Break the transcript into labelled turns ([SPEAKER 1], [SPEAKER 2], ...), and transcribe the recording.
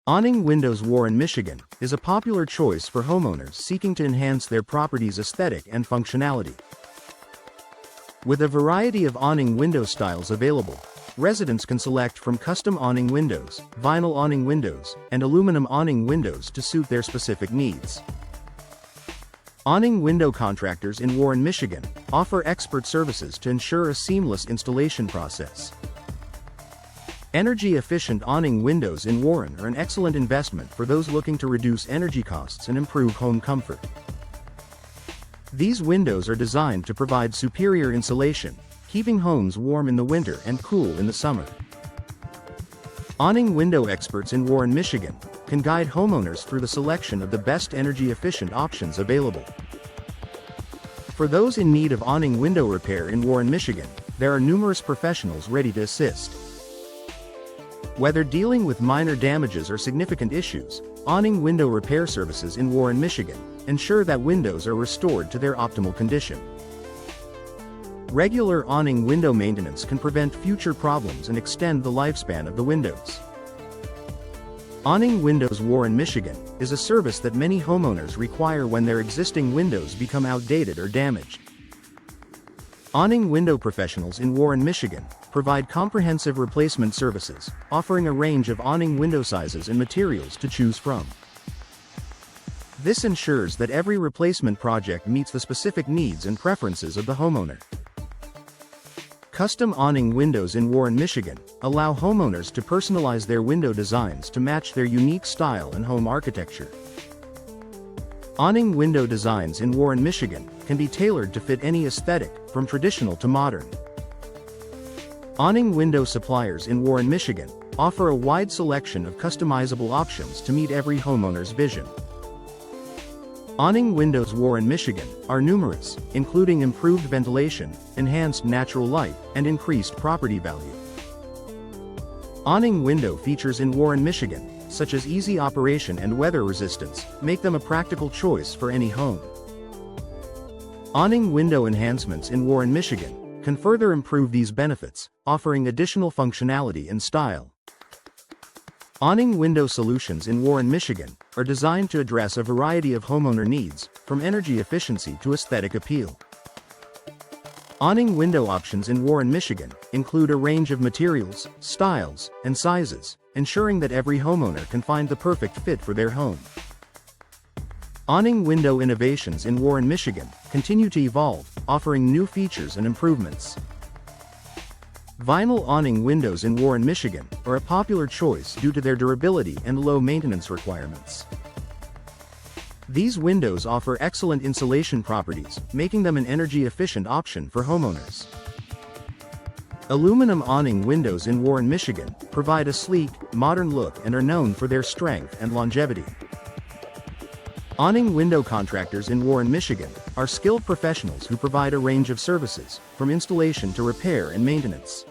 [SPEAKER 1] Awning Windows Warren, Michigan, is a popular choice for homeowners seeking to enhance their property's aesthetic and functionality. With a variety of awning window styles available, residents can select from custom awning windows, vinyl awning windows, and aluminum awning windows to suit their specific needs. Awning window contractors in Warren, Michigan, offer expert services to ensure a seamless installation process. Energy-efficient awning windows in Warren are an excellent investment for those looking to reduce energy costs and improve home comfort. These windows are designed to provide superior insulation, keeping homes warm in the winter and cool in the summer. Awning window experts in Warren, Michigan, can guide homeowners through the selection of the best energy-efficient options available. For those in need of awning window repair in Warren, Michigan, there are numerous professionals ready to assist. Whether dealing with minor damages or significant issues, awning window repair services in Warren, Michigan, ensure that windows are restored to their optimal condition. Regular awning window maintenance can prevent future problems and extend the lifespan of the windows. Awning Windows Warren, Michigan, is a service that many homeowners require when their existing windows become outdated or damaged. Awning window professionals in Warren, Michigan, provide comprehensive replacement services, offering a range of awning window sizes and materials to choose from. This ensures that every replacement project meets the specific needs and preferences of the homeowner. Custom awning windows in Warren, Michigan, allow homeowners to personalize their window designs to match their unique style and home architecture. Awning window designs in Warren, Michigan, can be tailored to fit any aesthetic, from traditional to modern. Awning window suppliers in Warren, Michigan, offer a wide selection of customizable options to meet every homeowner's vision. Awning windows Warren, Michigan, are numerous, including improved ventilation, enhanced natural light, and increased property value. Awning window features in Warren, Michigan, such as easy operation and weather resistance, make them a practical choice for any home. Awning window enhancements in Warren, Michigan, can further improve these benefits, offering additional functionality and style. Awning window solutions in Warren, Michigan, are designed to address a variety of homeowner needs, from energy efficiency to aesthetic appeal. Awning window options in Warren, Michigan, include a range of materials, styles, and sizes, ensuring that every homeowner can find the perfect fit for their home. Awning window innovations in Warren, Michigan, continue to evolve, offering new features and improvements. Vinyl awning windows in Warren, Michigan, are a popular choice due to their durability and low maintenance requirements. These windows offer excellent insulation properties, making them an energy-efficient option for homeowners. Aluminum awning windows in Warren, Michigan, provide a sleek, modern look and are known for their strength and longevity. Awning window contractors in Warren, Michigan, are skilled professionals who provide a range of services, from installation to repair and maintenance.